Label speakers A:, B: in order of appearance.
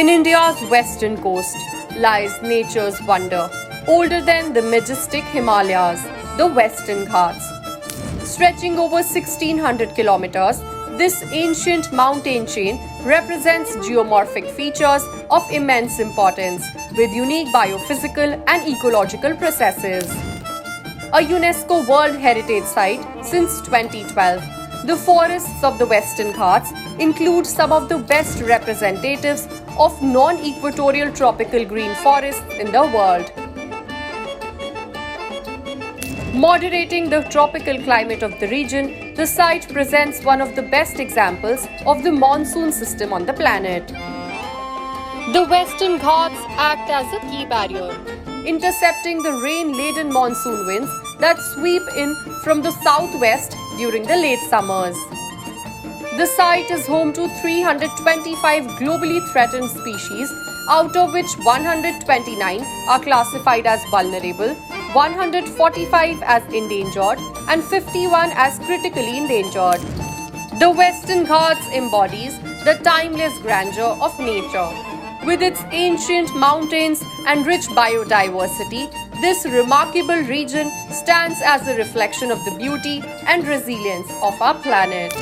A: In India's western coast lies nature's wonder, older than the majestic Himalayas, the Western Ghats. Stretching over 1600 kilometers, this ancient mountain chain represents geomorphic features of immense importance with unique biophysical and ecological processes. A UNESCO World Heritage Site since 2012, the forests of the Western Ghats include some of the best representatives of non-equatorial tropical green forests in the world. Moderating the tropical climate of the region, the site presents one of the best examples of the monsoon system on the planet. The Western Ghats act as a key barrier, intercepting the rain-laden monsoon winds that sweep in from the southwest during the late summers. The site is home to 325 globally threatened species, out of which 129 are classified as vulnerable, 145 as endangered, and 51 as critically endangered. The Western Ghats embodies the timeless grandeur of nature. With its ancient mountains and rich biodiversity, this remarkable region stands as a reflection of the beauty and resilience of our planet.